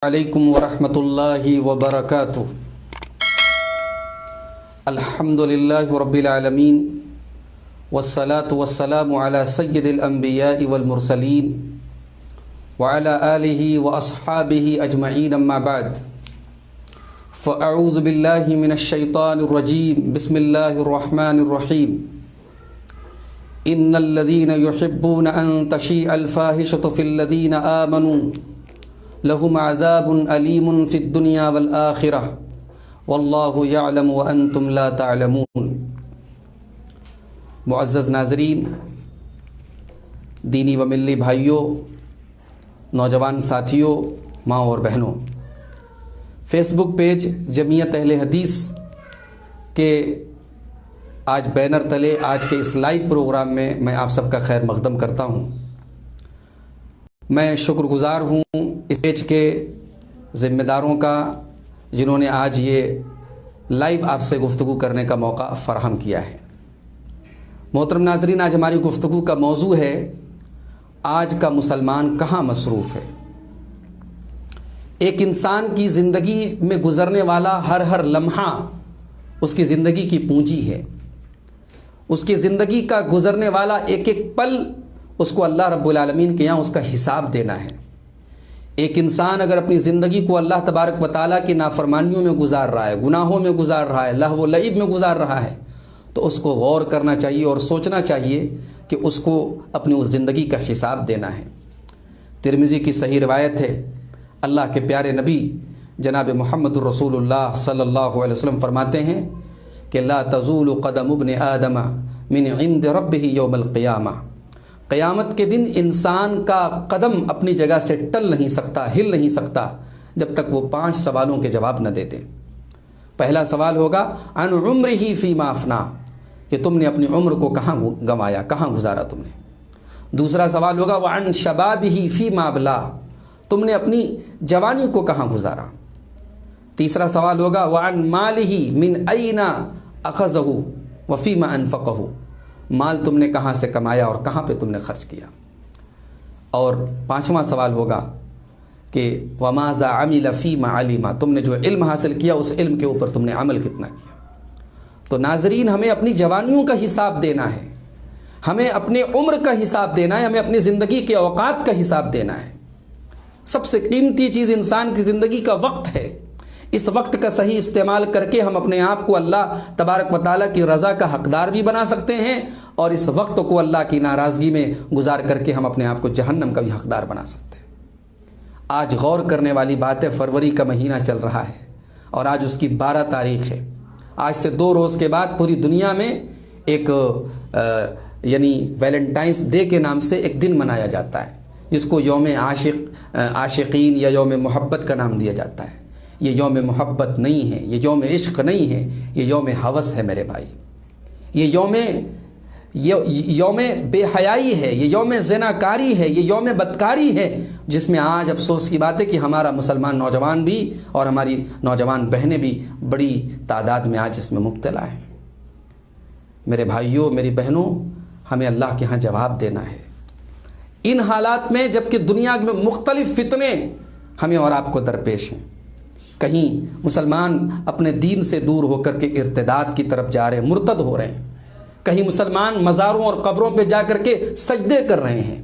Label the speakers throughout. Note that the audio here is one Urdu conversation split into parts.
Speaker 1: علیکم ورحمۃ اللہ وبرکاتہ۔ الحمدللہ رب العالمین والصلاة والسلام علی سید الانبیاء والمرسلین وعلی آلہ واصحابہ اجمعین، اما بعد فاعوذ باللہ من الشیطان الرجیم، بسم اللہ الرحمن الرحیم۔ ان الذین یحبون ان تشیع الفاحشۃ فی الذین آمنوا لهم عذاب علیم فی الدنیا والآخرہ واللہ یعلم وانتم لا تعلمون۔ معزز ناظرین، دینی و ملی بھائیوں، نوجوان ساتھیوں، ماں اور بہنوں، فیس بک پیج جمعیت اہل حدیث کے آج بینر تلے آج کے اس لائیو پروگرام میں آپ سب کا خیر مقدم کرتا ہوں۔ میں شکر گزار ہوں اس پیج کے ذمہ داروں کا، جنہوں نے آج یہ لائیو آپ سے گفتگو کرنے کا موقع فراہم کیا ہے۔ محترم ناظرین، آج ہماری گفتگو کا موضوع ہے آج کا مسلمان کہاں مصروف ہے۔ ایک انسان کی زندگی میں گزرنے والا ہر لمحہ اس کی زندگی کی پونجی ہے۔ اس کی زندگی کا گزرنے والا ایک پل اس کو اللہ رب العالمین کے یہاں اس کا حساب دینا ہے۔ ایک انسان اگر اپنی زندگی کو اللہ تبارک و تعالیٰ کی نافرمانیوں میں گزار رہا ہے، گناہوں میں گزار رہا ہے، لہو و لعب میں گزار رہا ہے، تو اس کو غور کرنا چاہیے اور سوچنا چاہیے کہ اس کو اپنی اس زندگی کا حساب دینا ہے۔ ترمذی کی صحیح روایت ہے، اللہ کے پیارے نبی جناب محمد الرسول اللہ صلی اللہ علیہ وسلم فرماتے ہیں کہ لا تزول قدم ابن آدم من عند ربہ یوم القیامہ۔ قیامت کے دن انسان کا قدم اپنی جگہ سے ٹل نہیں سکتا، ہل نہیں سکتا، جب تک وہ 5 سوالوں کے جواب نہ دے دے۔ پہلا سوال ہوگا عن عمرہ فیما افنا، کہ تم نے اپنی عمر کو کہاں گنوایا، کہاں گزارا تم نے۔ دوسرا سوال ہوگا وعن شبابہ فیما ابلا، تم نے اپنی جوانی کو کہاں گزارا۔ تیسرا سوال ہوگا وعن مالہ من این اخذہ وفیما انفقہ، مال تم نے کہاں سے کمایا اور کہاں پہ تم نے خرچ کیا۔ اور 5واں سوال ہوگا کہ وماذا عمل فیما علم، تم نے جو علم حاصل کیا اس علم کے اوپر تم نے عمل کتنا کیا۔ تو ناظرین، ہمیں اپنی جوانیوں کا حساب دینا ہے، ہمیں اپنے عمر کا حساب دینا ہے، ہمیں اپنی زندگی کے اوقات کا حساب دینا ہے۔ سب سے قیمتی چیز انسان کی زندگی کا وقت ہے۔ اس وقت کا صحیح استعمال کر کے ہم اپنے آپ کو اللہ تبارک و تعالیٰ کی رضا کا حقدار بھی بنا سکتے ہیں، اور اس وقت کو اللہ کی ناراضگی میں گزار کر کے ہم اپنے آپ کو جہنم کا بھی حقدار بنا سکتے ہیں۔ آج غور کرنے والی بات ہے، فروری کا مہینہ چل رہا ہے اور آج اس کی 12 تاریخ ہے۔ آج سے 2 روز کے بعد پوری دنیا میں ایک یعنی ویلنٹائنس ڈے کے نام سے ایک دن منایا جاتا ہے، جس کو یوم عاشقین یا یوم محبت کا نام دیا جاتا ہے۔ یہ یوم محبت نہیں ہے، یہ یوم عشق نہیں ہے، یہ یوم ہوس ہے میرے بھائی۔ یہ یوم بے حیائی ہے، یہ یوم زناکاری ہے، یہ یوم بدکاری ہے، جس میں آج افسوس کی بات ہے کہ ہمارا مسلمان نوجوان بھی اور ہماری نوجوان بہنیں بھی بڑی تعداد میں آج اس میں مبتلا ہیں۔ میرے بھائیوں، میری بہنوں، ہمیں اللہ کے ہاں جواب دینا ہے ان حالات میں، جبکہ دنیا میں مختلف فتنے ہمیں اور آپ کو درپیش ہیں۔ کہیں مسلمان اپنے دین سے دور ہو کر کے ارتداد کی طرف جا رہے ہیں، مرتد ہو رہے ہیں۔ کہیں مسلمان مزاروں اور قبروں پہ جا کر کے سجدے کر رہے ہیں۔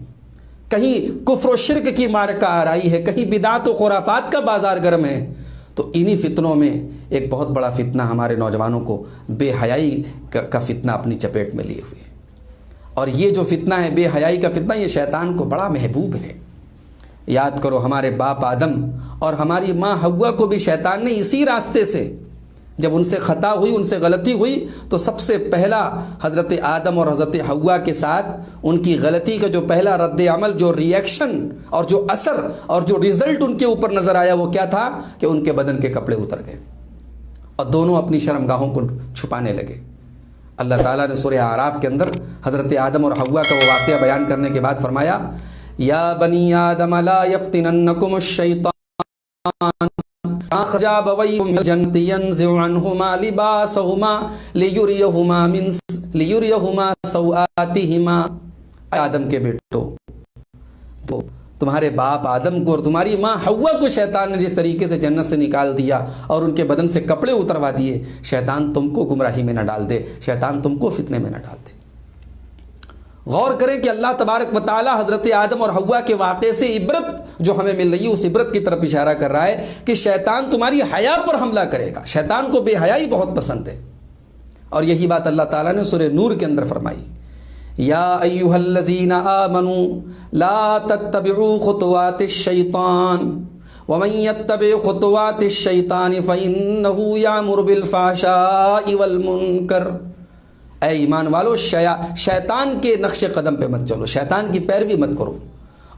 Speaker 1: کہیں کفر و شرک کی معرکہ آرائی ہے، کہیں بدعت و خرافات کا بازار گرم ہے۔ تو انہی فتنوں میں ایک بہت بڑا فتنہ ہمارے نوجوانوں کو بے حیائی کا فتنہ اپنی چپیٹ میں لیے ہوئے ہے۔ اور یہ جو فتنہ ہے، بے حیائی کا فتنہ، یہ شیطان کو بڑا محبوب ہے۔ یاد کرو، ہمارے باپ آدم اور ہماری ماں حوا کو بھی شیطان نے اسی راستے سے، جب ان سے خطا ہوئی، ان سے غلطی ہوئی، تو سب سے پہلا حضرت آدم اور حضرت حوا کے ساتھ ان کی غلطی کا جو پہلا رد عمل، جو ریئیکشن اور جو اثر اور جو رزلٹ ان کے اوپر نظر آیا، وہ کیا تھا کہ ان کے بدن کے کپڑے اتر گئے اور دونوں اپنی شرمگاہوں کو چھپانے لگے۔ اللہ تعالیٰ نے سورہ اعراف کے اندر حضرت آدم اور حوا کا وہ واقعہ بیان کرنے کے بعد فرمایا یا بنی آدم لا یفتننکم الشیطان اخرج ابویکم من الجنة ينزع عنهما لباسهما لیریہما سوآتہما۔ آدم کے بیٹو، تو تمہارے باپ آدم کو اور تمہاری ماں حوا کو شیطان نے جس طریقے سے جنت سے نکال دیا اور ان کے بدن سے کپڑے اتروا دیے، شیطان تم کو گمراہی میں نہ ڈال دے، شیطان تم کو فتنے میں نہ ڈال دے۔ غور کریں کہ اللہ تبارک و تعالی حضرت آدم اور حوا کے واقعے سے عبرت جو ہمیں مل رہی ہے، اس عبرت کی طرف اشارہ کر رہا ہے کہ شیطان تمہاری حیا پر حملہ کرے گا۔ شیطان کو بے حیائی بہت پسند ہے، اور یہی بات اللہ تعالیٰ نے سورہ نور کے اندر فرمائی، یا ایھا الذین آمنوا لا تتبعوا خطوات الشیطان ومن یتبع خطوات الشیطان فإنہ یأمر بالفحشاء والمنکر۔ اے ایمان والو، شیطان کے نقش قدم پہ مت چلو، شیطان کی پیروی مت کرو،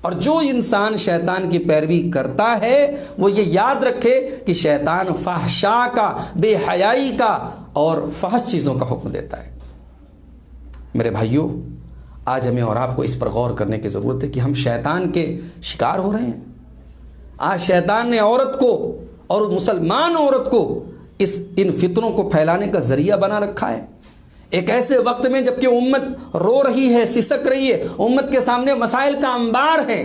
Speaker 1: اور جو انسان شیطان کی پیروی کرتا ہے وہ یہ یاد رکھے کہ شیطان فحشاء کا، بے حیائی کا اور فحش چیزوں کا حکم دیتا ہے۔ میرے بھائیوں، آج ہمیں اور آپ کو اس پر غور کرنے کی ضرورت ہے کہ ہم شیطان کے شکار ہو رہے ہیں۔ آج شیطان نے عورت کو اور مسلمان عورت کو ان فتنوں کو پھیلانے کا ذریعہ بنا رکھا ہے۔ ایک ایسے وقت میں جبکہ امت رو رہی ہے، سسک رہی ہے، امت کے سامنے مسائل کا انبار ہے،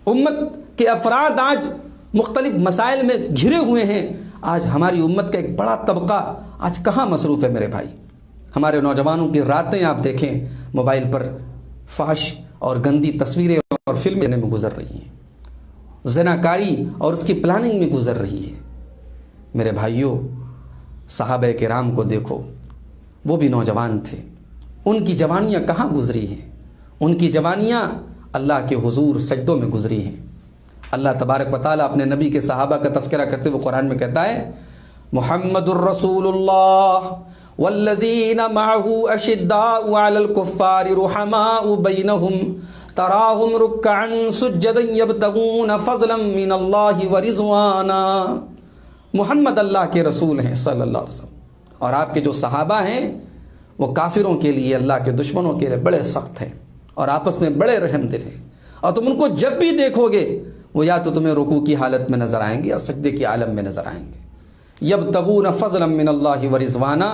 Speaker 1: امت کے افراد آج مختلف مسائل میں گھرے ہوئے ہیں، آج ہماری امت کا ایک بڑا طبقہ آج کہاں مصروف ہے میرے بھائی؟ ہمارے نوجوانوں کی راتیں آپ دیکھیں موبائل پر فحش اور گندی تصویریں اور فلمیں میں گزر رہی ہیں، زناکاری اور اس کی پلاننگ میں گزر رہی ہے۔ میرے بھائیوں، صحابہ کرام کو دیکھو، وہ بھی نوجوان تھے، ان کی جوانیاں کہاں گزری ہیں؟ ان کی جوانیاں اللہ کے حضور سجدوں میں گزری ہیں۔ اللہ تبارک و تعالیٰ اپنے نبی کے صحابہ کا تذکرہ کرتے ہوئے قرآن میں کہتا ہے، محمد الرسول اللہ والذین معہ اشداء علی الکفار رحماء بینہم تراہم رکعا سجدا یبتغون فضلا من اللہ ورضوانا۔ محمد اللہ کے رسول ہیں صلی اللہ علیہ وسلم، اور آپ کے جو صحابہ ہیں وہ کافروں کے لیے، اللہ کے دشمنوں کے لیے بڑے سخت ہیں اور آپس میں بڑے رحم دل ہیں، اور تم ان کو جب بھی دیکھو گے وہ یا تو تمہیں رکوع کی حالت میں نظر آئیں گے یا سجدے کی عالم میں نظر آئیں گے۔ یبتغون فضلا من اللہ ورضوانا،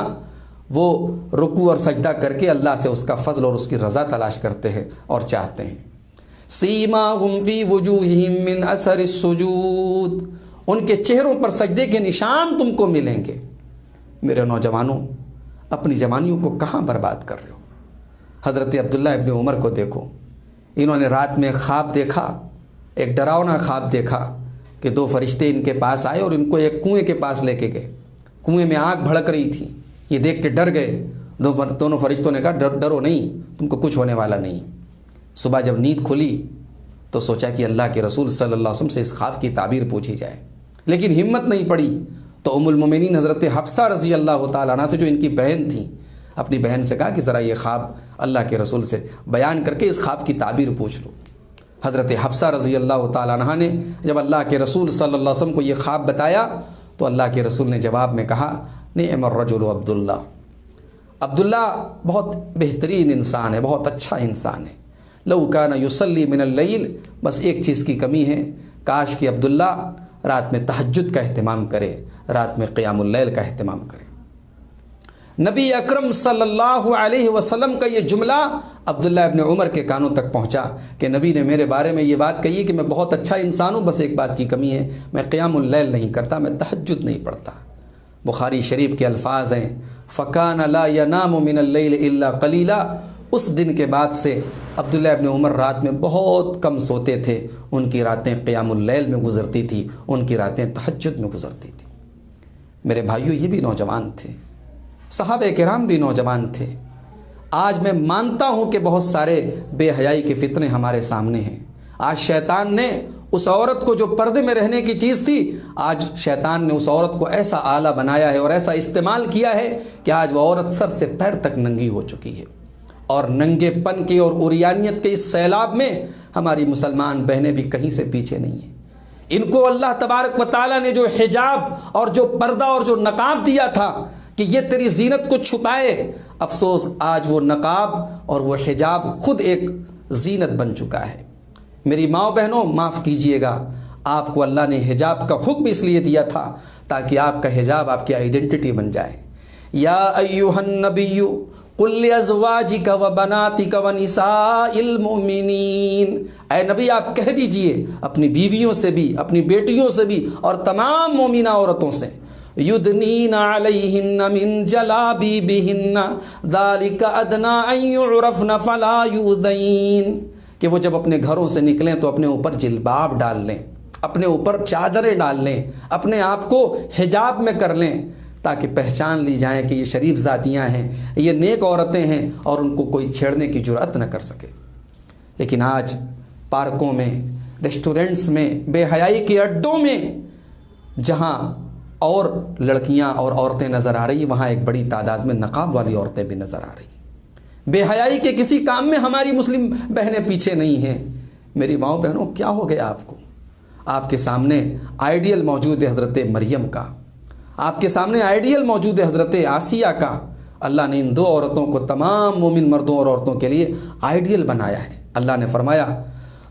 Speaker 1: وہ رکوع اور سجدہ کر کے اللہ سے اس کا فضل اور اس کی رضا تلاش کرتے ہیں اور چاہتے ہیں۔ سیماہم فی وجوہہم من اثر السجود، ان کے چہروں پر سجدے کے نشان تم کو ملیں گے۔ میرے نوجوانوں، اپنی جوانیوں کو کہاں برباد کر رہے ہو؟ حضرت عبداللہ ابن عمر کو دیکھو، انہوں نے رات میں خواب دیکھا، ایک ڈراؤنا خواب دیکھا کہ دو فرشتے ان کے پاس آئے اور ان کو ایک کنویں کے پاس لے کے گئے۔ کنویں میں آگ بھڑک رہی تھی، یہ دیکھ کے ڈر گئے۔ دونوں فرشتوں نے کہا ڈرو نہیں، تم کو کچھ ہونے والا نہیں۔ صبح جب نیند کھلی تو سوچا کہ اللہ کے رسول صلی اللہ علیہ وسلم سے اس خواب کی تعبیر پوچھی جائے، لیکن ہمت نہیں پڑی۔ تو ام المومنین حضرت حفصہ رضی اللہ تعالیٰ عنہ سے، جو ان کی بہن تھیں، اپنی بہن سے کہا کہ ذرا یہ خواب اللہ کے رسول سے بیان کر کے اس خواب کی تعبیر پوچھ لو۔ حضرت حفصہ رضی اللہ تعالیٰ عنہ نے جب اللہ کے رسول صلی اللہ علیہ وسلم کو یہ خواب بتایا تو اللہ کے رسول نے جواب میں کہا، نعم الرجل عبداللہ، عبداللہ بہت بہترین انسان ہے، بہت اچھا انسان ہے۔ لو کان یصلی من اللیل، بس ایک چیز کی کمی ہے، کاش کہ عبداللہ رات میں تہجد کا اہتمام کرے، رات میں قیام اللیل کا اہتمام کرے۔ نبی اکرم صلی اللہ علیہ وسلم کا یہ جملہ عبداللہ ابن عمر کے کانوں تک پہنچا کہ نبی نے میرے بارے میں یہ بات کہی کہ میں بہت اچھا انسان ہوں، بس ایک بات کی کمی ہے، میں قیام اللیل نہیں کرتا، میں تہجد نہیں پڑھتا۔ بخاری شریف کے الفاظ ہیں، فَكَانَ لَا يَنَامُ مِنَ اللَّيْلِ إِلَّا قَلِيلًا۔ اس دن کے بعد سے عبداللہ ابن عمر رات میں بہت کم سوتے تھے، ان کی راتیں قیام اللیل میں گزرتی تھی، ان کی راتیں تہجد میں گزرتی تھی۔ میرے بھائیوں، یہ بھی نوجوان تھے، صحابہ کرام بھی نوجوان تھے۔ آج میں مانتا ہوں کہ بہت سارے بے حیائی کے فتنے ہمارے سامنے ہیں۔ آج شیطان نے اس عورت کو جو پردے میں رہنے کی چیز تھی، آج شیطان نے اس عورت کو ایسا آلہ بنایا ہے اور ایسا استعمال کیا ہے کہ آج وہ عورت سر سے پیر تک ننگی ہو چکی ہے، اور ننگے پن کی اور عریانیت کے اس سیلاب میں ہماری مسلمان بہنیں بھی کہیں سے پیچھے نہیں ہیں۔ ان کو اللہ تبارک و تعالیٰ نے جو حجاب اور جو پردہ اور جو نقاب دیا تھا کہ یہ تیری زینت کو چھپائے، افسوس آج وہ نقاب اور وہ حجاب خود ایک زینت بن چکا ہے۔ میری ماں بہنوں، معاف کیجئے گا، آپ کو اللہ نے حجاب کا حکم اس لیے دیا تھا تاکہ آپ کا حجاب آپ کی آئیڈینٹی بن جائے۔ یا ایھا النبی قل لازواجک وبناتک ونساء المؤمنین، اے نبی آپ کہہ دیجئے اپنی بیویوں سے بھی، اپنی بیٹیوں سے بھی، اور تمام مومنہ عورتوں سے، یدنین علیہن من جلابیبہن ذالک ادنی ان یعرفن فلا یؤذین، کہ وہ جب اپنے گھروں سے نکلیں تو اپنے اوپر جلباب ڈال لیں، اپنے اوپر چادریں ڈال لیں، اپنے آپ کو حجاب میں کر لیں، تاکہ پہچان لی جائیں کہ یہ شریف ذاتیاں ہیں، یہ نیک عورتیں ہیں، اور ان کو کوئی چھیڑنے کی جرأت نہ کر سکے۔ لیکن آج پارکوں میں، ریسٹورنٹس میں، بے حیائی کے اڈوں میں جہاں اور لڑکیاں اور عورتیں نظر آ رہی، وہاں ایک بڑی تعداد میں نقاب والی عورتیں بھی نظر آ رہی۔ بے حیائی کے کسی کام میں ہماری مسلم بہنیں پیچھے نہیں ہیں۔ میری ماؤں بہنوں، کیا ہو گیا آپ کو؟ آپ کے سامنے آئیڈیل موجود ہے حضرت مریم کا، آپ کے سامنے آئیڈیل موجود ہے حضرت آسیہ کا۔ اللہ نے ان دو عورتوں کو تمام مومن مردوں اور عورتوں کے لیے آئیڈیل بنایا ہے۔ اللہ نے فرمایا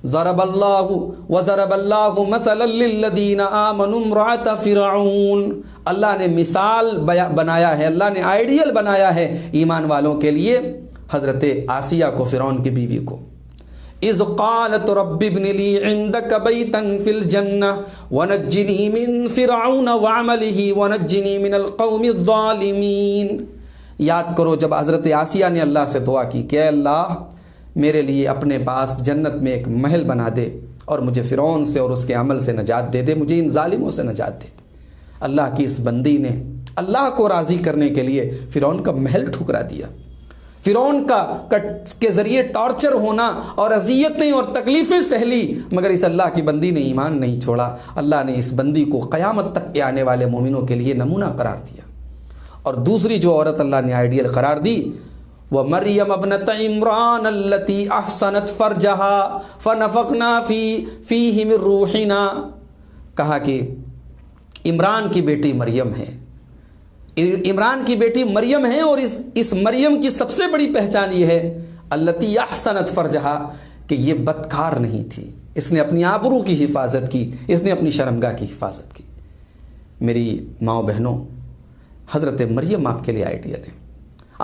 Speaker 1: ضرب اللہ مثلا للذین آمنوا امرأۃ فرعون، اللہ نے مثال بنایا ہے، اللہ نے آئیڈیل بنایا ہے ایمان والوں کے لیے حضرت آسیہ کو، فرعون کی بیوی کو۔ اذ قالت رب ابن لی عندک بیتا فی الجنہ ونجنی من فرعون وعملہ ونجنی من القوم الظالمین۔ یاد کرو جب حضرت آسیہ نے اللہ سے دعا کی کہ اے اللہ میرے لیے اپنے پاس جنت میں ایک محل بنا دے اور مجھے فرعون سے اور اس کے عمل سے نجات دے دے، مجھے ان ظالموں سے نجات دے دے۔ اللہ کی اس بندی نے اللہ کو راضی کرنے کے لیے فرعون کا محل ٹھکرا دیا۔ فرعون کے ذریعے ٹارچر ہونا اور اذیتیں اور تکلیفیں سہلی، مگر اس اللہ کی بندی نے ایمان نہیں چھوڑا۔ اللہ نے اس بندی کو قیامت تک کے آنے والے مومنوں کے لیے نمونہ قرار دیا۔ اور دوسری جو عورت اللہ نے آئیڈیل قرار دی وہ مریم ابنت عمران التی احسنت فرجہا فنفخنا فیہ من روحنا، کہا کہ عمران کی بیٹی مریم ہے، عمران کی بیٹی مریم ہے، اور اس مریم کی سب سے بڑی پہچان یہ ہے التی احسنت فرجہا کہ یہ بدکار نہیں تھی، اس نے اپنی آبرو کی حفاظت کی، اس نے اپنی شرمگاہ کی حفاظت کی۔ میری ماؤں بہنوں، حضرت مریم آپ کے لیے آئیڈیل ہے۔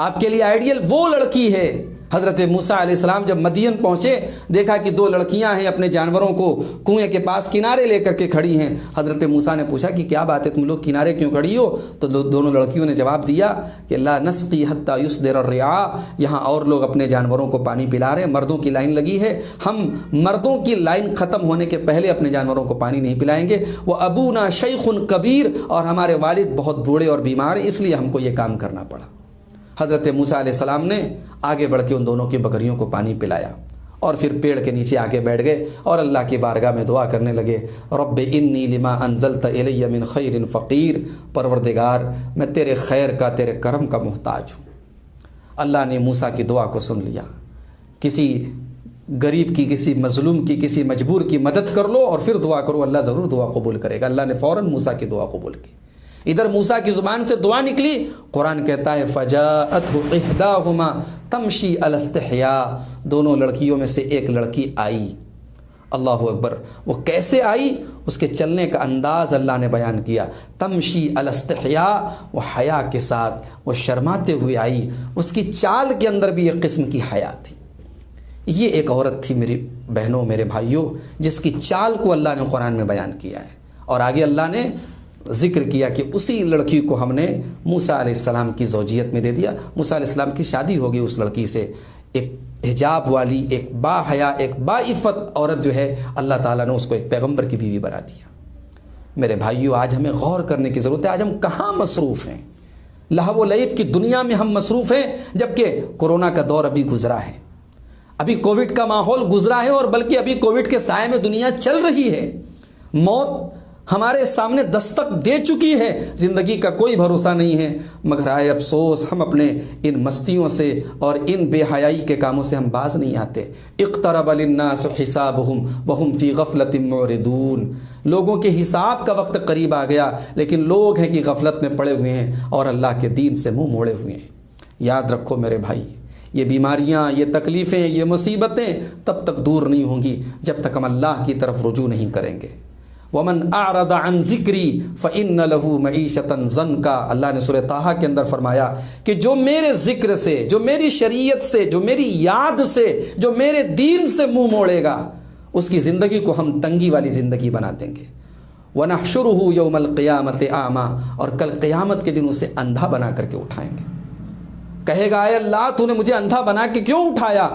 Speaker 1: آپ کے لیے آئیڈیل وہ لڑکی ہے۔ حضرت موسیٰ علیہ السلام جب مدین پہنچے، دیکھا کہ دو لڑکیاں ہیں اپنے جانوروں کو کنویں کے پاس کنارے لے کر کے کھڑی ہیں۔ حضرت موسیٰ نے پوچھا کہ کیا بات ہے، تم لوگ کنارے کیوں کھڑی ہو؟ تو دونوں لڑکیوں نے جواب دیا کہ لا نسقی حتی یصدر الرعاء، یہاں اور لوگ اپنے جانوروں کو پانی پلا رہے ہیں، مردوں کی لائن لگی ہے، ہم مردوں کی لائن ختم ہونے کے پہلے اپنے جانوروں کو پانی نہیں پلائیں گے۔ وہ ابونا شیخ کبیر، اور ہمارے والد بہت بوڑھے اور بیمار ہیں، اس لیے ہم کو یہ کام کرنا پڑا۔ حضرت موسیٰ علیہ السلام نے آگے بڑھ کے ان دونوں کی بکریوں کو پانی پلایا، اور پھر پیڑ کے نیچے آگے بیٹھ گئے اور اللہ کی بارگاہ میں دعا کرنے لگے، رب انی لما انزلت الی من خیر فقیر، پروردگار میں تیرے خیر کا، تیرے کرم کا محتاج ہوں۔ اللہ نے موسیٰ کی دعا کو سن لیا۔ کسی غریب کی، کسی مظلوم کی، کسی مجبور کی مدد کر لو اور پھر دعا کرو، اللہ ضرور دعا قبول کرے گا۔ اللہ نے فوراً موسیٰ کی دعا قبول کی۔ ادھر موسیٰ کی زبان سے دعا نکلی، قرآن کہتا ہے فَجَاءَتْهُ إِحْدَاهُمَا تَمْشِي عَلَى اسْتِحْيَاءٍ، دونوں لڑکیوں میں سے ایک لڑکی آئی۔ اللہ اکبر، وہ کیسے آئی؟ اس کے چلنے کا انداز اللہ نے بیان کیا، تمشی علی استحیاء، وہ حیا کے ساتھ، وہ شرماتے ہوئے آئی، اس کی چال کے اندر بھی ایک قسم کی حیا تھی۔ یہ ایک عورت تھی میری بہنوں، میرے بھائیوں، جس کی چال کو اللہ نے قرآن میں بیان کیا ہے، اور آگے اللہ نے ذکر کیا کہ اسی لڑکی کو ہم نے موسیٰ علیہ السلام کی زوجیت میں دے دیا۔ موسیٰ علیہ السلام کی شادی ہو گئی اس لڑکی سے، ایک حجاب والی، ایک با حیا، ایک با عفت عورت جو ہے، اللہ تعالیٰ نے اس کو ایک پیغمبر کی بیوی بنا دیا۔ میرے بھائیوں، آج ہمیں غور کرنے کی ضرورت ہے، آج ہم کہاں مصروف ہیں؟ لہو و لعب کی دنیا میں ہم مصروف ہیں، جبکہ کورونا کا دور ابھی گزرا ہے، ابھی کووڈ کا ماحول گزرا ہے، اور بلکہ ابھی کووڈ کے سائے میں دنیا چل رہی ہے۔ موت ہمارے سامنے دستک دے چکی ہے، زندگی کا کوئی بھروسہ نہیں ہے، مگر آئے افسوس ہم اپنے ان مستیوں سے اور ان بے حیائی کے کاموں سے ہم باز نہیں آتے۔ اقترب للناس حسابهم وهم فی غفلۃ معرضون، لوگوں کے حساب کا وقت قریب آ گیا، لیکن لوگ ہیں کہ غفلت میں پڑے ہوئے ہیں اور اللہ کے دین سے منہ موڑے ہوئے ہیں۔ یاد رکھو میرے بھائی، یہ بیماریاں، یہ تکلیفیں، یہ مصیبتیں تب تک دور نہیں ہوں گی جب تک ہم اللہ کی طرف رجوع نہیں کریں گے۔ ومن اعرض عن ذکری فإن له معیشة ضنکا، اللہ نے سورہ طٰہٰ کے اندر فرمایا کہ جو میرے ذکر سے، جو میری شریعت سے، جو میری یاد سے، جو میرے دین سے منہ موڑے گا، اس کی زندگی کو ہم تنگی والی زندگی بنا دیں گے۔ وَنَحْشُرُهُ يَوْمَ الْقِيَامَةِ أَعْمَىٰ، اور کل قیامت کے دن اسے اندھا بنا کر کے اٹھائیں گے۔ کہے گا اے اللہ تو نے مجھے اندھا بنا کے کیوں اٹھایا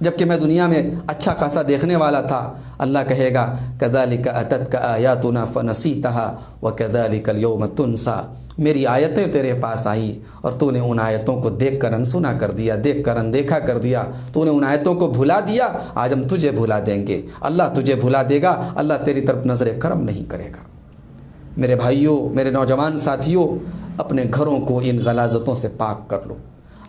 Speaker 1: جبکہ میں دنیا میں اچھا خاصا دیکھنے والا تھا؟ اللہ کہے گا كَذَلِكَ أَتَتْكَ آيَاتُنَا فَنَسِيتَهَا وَكَذَلِكَ الْيَوْمَ تُنسَىٰ، میری آیتیں تیرے پاس آئیں اور تو نے ان آیتوں کو دیکھ کر انسنا کر دیا، دیکھ کر اندیکھا کر دیا، تو نے ان آیتوں کو بھلا دیا، آج ہم تجھے بھلا دیں گے۔ اللہ تجھے بھلا دے گا، اللہ تیری طرف نظر کرم نہیں کرے گا۔ میرے بھائیوں، میرے نوجوان ساتھیوں، اپنے گھروں کو ان غلاظتوں سے پاک کر لو۔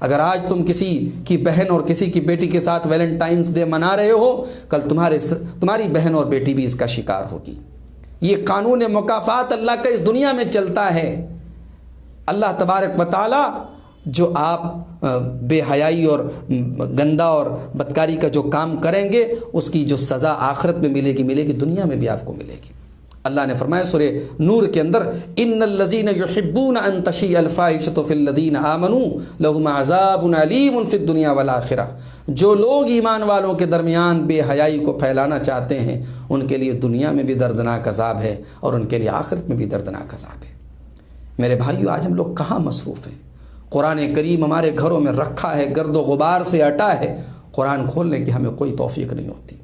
Speaker 1: اگر آج تم کسی کی بہن اور کسی کی بیٹی کے ساتھ ویلنٹائنس ڈے منا رہے ہو، کل تمہاری بہن اور بیٹی بھی اس کا شکار ہوگی۔ یہ قانون مکافات اللہ کا اس دنیا میں چلتا ہے۔ اللہ تبارک و تعالی جو آپ بے حیائی اور گندا اور بدکاری کا جو کام کریں گے، اس کی جو سزا آخرت میں ملے گی دنیا میں بھی آپ کو ملے گی۔ اللہ نے فرمایا سورہ نور کے اندر، ان الذین یحبون ان تشیع الفاحشۃ فی الذین آمنوا لہم عذاب علیم فی الدنیا والآخرہ، جو لوگ ایمان والوں کے درمیان بے حیائی کو پھیلانا چاہتے ہیں ان کے لیے دنیا میں بھی دردناک عذاب ہے اور ان کے لیے آخرت میں بھی دردناک عذاب ہے۔ میرے بھائیو، آج ہم لوگ کہاں مصروف ہیں؟ قرآن کریم ہمارے گھروں میں رکھا ہے، گرد و غبار سے ہٹا ہے، قرآن کھولنے کی ہمیں کوئی توفیق نہیں ہوتی۔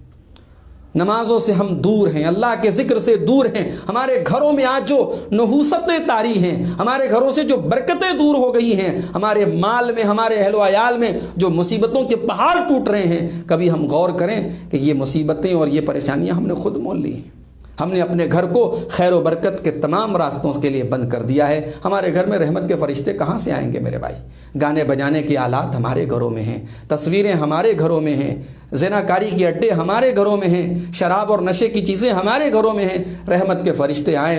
Speaker 1: نمازوں سے ہم دور ہیں، اللہ کے ذکر سے دور ہیں، ہمارے گھروں میں آج جو نحوستیں طاری ہیں، ہمارے گھروں سے جو برکتیں دور ہو گئی ہیں، ہمارے مال میں، ہمارے اہل و عیال میں جو مصیبتوں کے پہاڑ ٹوٹ رہے ہیں، کبھی ہم غور کریں کہ یہ مصیبتیں اور یہ پریشانیاں ہم نے خود مول لی ہیں۔ ہم نے اپنے گھر کو خیر و برکت کے تمام راستوں کے لیے بند کر دیا ہے۔ ہمارے گھر میں رحمت کے فرشتے کہاں سے آئیں گے میرے بھائی؟ گانے بجانے کے آلات ہمارے گھروں میں ہیں، تصویریں ہمارے گھروں میں ہیں، زناکاری کے اڈے ہمارے گھروں میں ہیں، شراب اور نشے کی چیزیں ہمارے گھروں میں ہیں۔ رحمت کے فرشتے آئیں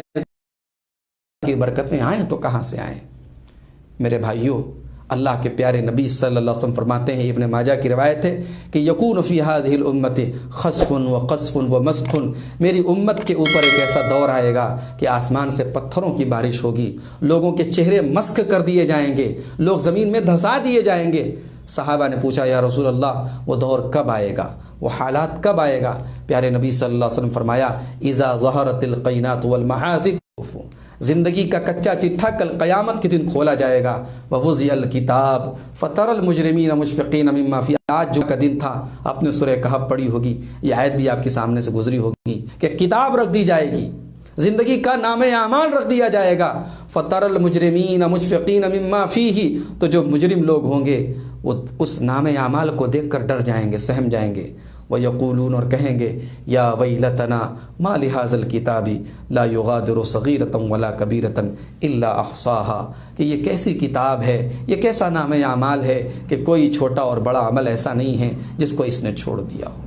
Speaker 1: کی برکتیں آئیں تو کہاں سے آئیں؟ میرے بھائیوں، اللہ کے پیارے نبی صلی اللہ علیہ وسلم فرماتے ہیں، ابن ماجہ کی روایت ہے کہ یکون فی ہذہ الامت خسف و قذف و مسخ، میری امت کے اوپر ایک ایسا دور آئے گا کہ آسمان سے پتھروں کی بارش ہوگی، لوگوں کے چہرے مسخ کر دیے جائیں گے، لوگ زمین میں دھسا دیے جائیں گے۔ صحابہ نے پوچھا یا رسول اللہ وہ دور کب آئے گا، وہ حالات کب آئے گا؟ پیارے نبی صلی اللہ علیہ وسلم فرمایا اذا ظہرت القینات والمعازف، زندگی کا کچا چٹھا کل قیامت کے دن کھولا جائے گا۔ ووضع الکتاب فتر المجرمین مشفقین مما فیہ، آج جو کا دن تھا، آپ نے سورہ کہف پڑھی ہوگی، یہ آیت بھی آپ کے سامنے سے گزری ہوگی کہ کتاب رکھ دی جائے گی، زندگی کا نام اعمال رکھ دیا جائے گا۔ فتر المجرمین مشفقین مما فیہ، تو جو مجرم لوگ ہوں گے وہ اس نام اعمال کو دیکھ کر ڈر جائیں گے، سہم جائیں گے۔ وَيَقُولُونَ، اور کہیں گے یا ویلتنا ما لہذا الکتاب لا یغادر صغیرۃ ولا کبیرۃ الا احصاها، کہ یہ کیسی کتاب ہے، یہ کیسا نام اعمال ہے کہ کوئی چھوٹا اور بڑا عمل ایسا نہیں ہے جس کو اس نے چھوڑ دیا ہو۔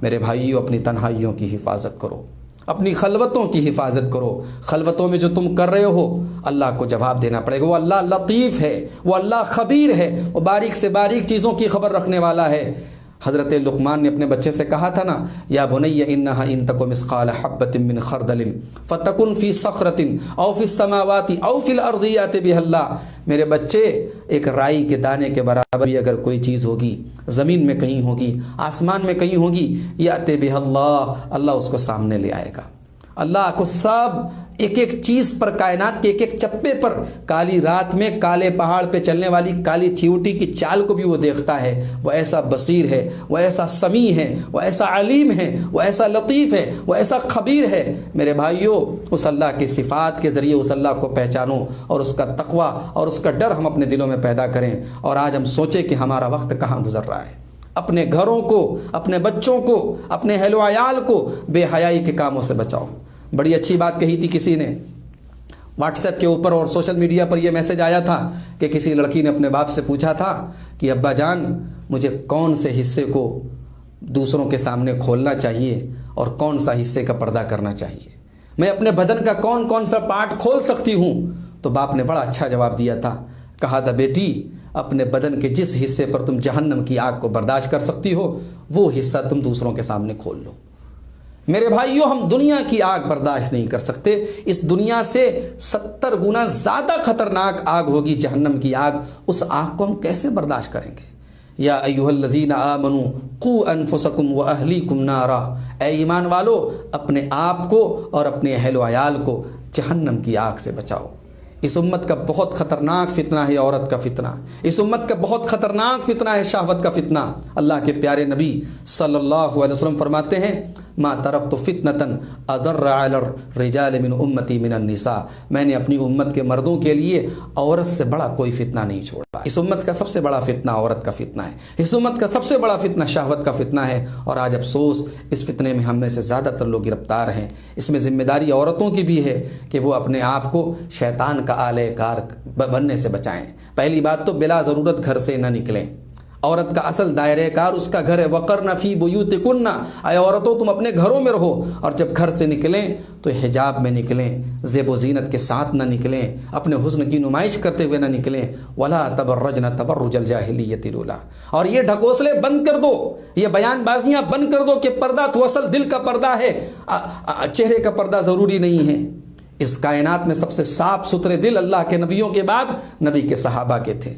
Speaker 1: میرے بھائیوں، اپنی تنہائیوں کی حفاظت کرو، اپنی خلوتوں کی حفاظت کرو۔ خلوتوں میں جو تم کر رہے ہو اللہ کو جواب دینا پڑے گا۔ وہ اللہ لطیف ہے، وہ اللہ خبیر ہے، وہ باریک سے باریک چیزوں کی خبر رکھنے والا ہے۔ حضرت لقمان نے اپنے بچے سے کہا تھا نا، یا بنی انہا ان تک مثقال حبۃ من خردل فتکن فی صخرۃ او فی السماوات او فی الارض یأتی بہا اللہ، میرے بچے ایک رائی کے دانے کے برابر بھی اگر کوئی چیز ہوگی، زمین میں کہیں ہوگی، آسمان میں کہیں ہوگی، یأتی بہا اللہ، اللہ اس کو سامنے لے آئے گا۔ اللہ کو سب ایک ایک چیز پر، کائنات کے ایک ایک چپے پر، کالی رات میں کالے پہاڑ پہ چلنے والی کالی چیوٹی کی چال کو بھی وہ دیکھتا ہے۔ وہ ایسا بصیر ہے، وہ ایسا سمیع ہے، وہ ایسا علیم ہے، وہ ایسا لطیف ہے، وہ ایسا خبیر ہے۔ میرے بھائیوں، اس اللہ کی صفات کے ذریعے اس اللہ کو پہچانو اور اس کا تقوی اور اس کا ڈر ہم اپنے دلوں میں پیدا کریں۔ اور آج ہم سوچیں کہ ہمارا وقت کہاں گزر رہا ہے۔ اپنے گھروں کو، اپنے بچوں کو، اپنے اہل و عیال کو بے حیائی کے کاموں سے بچاؤ۔ بڑی اچھی بات کہی تھی کسی نے، واٹس ایپ کے اوپر اور سوشل میڈیا پر یہ میسج آیا تھا کہ کسی لڑکی نے اپنے باپ سے پوچھا تھا کہ ابا جان مجھے کون سے حصے کو دوسروں کے سامنے کھولنا چاہیے اور کون سا حصے کا پردہ کرنا چاہیے، میں اپنے بدن کا کون کون سا پارٹ کھول سکتی ہوں؟ تو باپ نے بڑا اچھا جواب دیا تھا، کہا تھا بیٹی اپنے بدن کے جس حصے پر تم جہنم کی آگ کو برداشت کر سکتی ہو وہ حصہ تم دوسروں کے سامنے کھول لو۔ میرے بھائیوں، ہم دنیا کی آگ برداشت نہیں کر سکتے، اس دنیا سے 70 گنا زیادہ خطرناک آگ ہوگی جہنم کی آگ، اس آگ کو ہم کیسے برداشت کریں گے؟ یا ایھا الذین آمنوا قوا انفسکم واہلیکم نارا، اے ایمان والو اپنے آپ کو اور اپنے اہل و عیال کو جہنم کی آگ سے بچاؤ۔ اس امت کا بہت خطرناک فتنہ ہے عورت کا فتنہ، اس امت کا بہت خطرناک فتنہ ہے شہوت کا فتنہ۔ اللہ کے پیارے نبی صلی اللہ علیہ وسلم فرماتے ہیں ما ترکت فتنة اضر علی الرجال من امتی من النساء، میں نے اپنی امت کے مردوں کے لیے عورت سے بڑا کوئی فتنہ نہیں چھوڑا۔ اس امت کا سب سے بڑا فتنہ عورت کا فتنہ ہے، اس امت کا سب سے بڑا فتنہ شہوت کا فتنہ ہے، اور آج افسوس اس فتنے میں ہم میں سے زیادہ تر لوگ گرفتار ہیں۔ اس میں ذمہ داری عورتوں کی بھی ہے کہ وہ اپنے آپ کو شیطان کا آلہ کار بننے سے بچائیں۔ پہلی بات تو بلا ضرورت گھر سے نہ نکلیں۔ عورت کا اصل دائرہ کار اس کا گھر ہے، وقرن فی بیوتکن، اے عورتوں تم اپنے گھروں میں رہو، اور جب گھر سے نکلیں تو حجاب میں نکلیں، زیب و زینت کے ساتھ نہ نکلیں، اپنے حسن کی نمائش کرتے ہوئے نہ نکلیں۔ ولا تبرجن تبرج الجاہلیۃ الاولیٰ، اور یہ ڈھکوسلے بند کر دو، یہ بیان بازیاں بند کر دو کہ پردہ تو اصل دل کا پردہ ہے، چہرے کا پردہ ضروری نہیں ہے۔ اس کائنات میں سب سے صاف ستھرے دل اللہ کے نبیوں کے بعد نبی کے صحابہ کے تھے،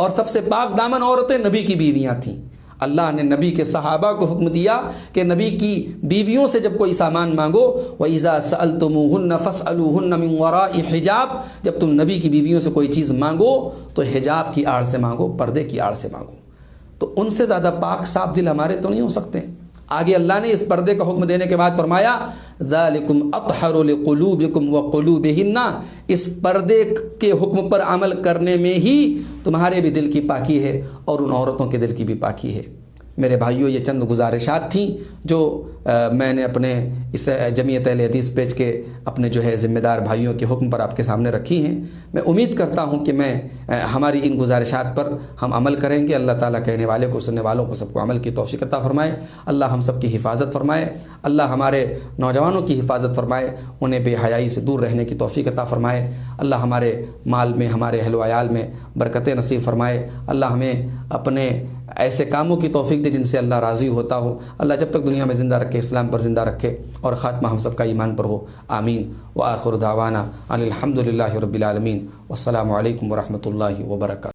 Speaker 1: اور سب سے پاک دامن عورتیں نبی کی بیویاں تھیں۔ اللہ نے نبی کے صحابہ کو حکم دیا کہ نبی کی بیویوں سے جب کوئی سامان مانگو، وَإِذَا سَأَلْتُمُوهُنَّ فَاسْأَلُوهُنَّ مِنْ وَرَاءِ حِجَاب، جب تم نبی کی بیویوں سے کوئی چیز مانگو تو حجاب کی آڑ سے مانگو، پردے کی آڑ سے مانگو۔ تو ان سے زیادہ پاک صاف دل ہمارے تو نہیں ہو سکتے۔ آگے اللہ نے اس پردے کا حکم دینے کے بعد فرمایا ذالکم اطہر لقلوبکم وقلوبہن، اس پردے کے حکم پر عمل کرنے میں ہی تمہارے بھی دل کی پاکی ہے اور ان عورتوں کے دل کی بھی پاکی ہے۔ میرے بھائیوں، یہ چند گزارشات تھیں جو میں نے اپنے اس جمعیت اہل حدیث پیج کے اپنے جو ہے ذمہ دار بھائیوں کے حکم پر آپ کے سامنے رکھی ہیں۔ میں امید کرتا ہوں کہ ہماری ان گزارشات پر ہم عمل کریں گے۔ اللہ تعالیٰ کہنے والے کو، سننے والوں کو سب کو عمل کی توفیق عطا فرمائے۔ اللہ ہم سب کی حفاظت فرمائے، اللہ ہمارے نوجوانوں کی حفاظت فرمائے، انہیں بے حیائی سے دور رہنے کی توفیق عطا فرمائے۔ اللہ ہمارے مال میں، ہمارے اہل و عیال میں برکتیں نصیب فرمائے۔ اللہ ہمیں اپنے ایسے کاموں کی توفیق دے جن سے اللہ راضی ہوتا ہو۔ اللہ جب تک دنیا میں زندہ رکھے اسلام پر زندہ رکھے، اور خاتمہ ہم سب کا ایمان پر ہو، آمین۔ وآخر دعوانا ان الحمد للہ رب العالمین، والسلام علیکم ورحمۃ اللہ وبرکاتہ۔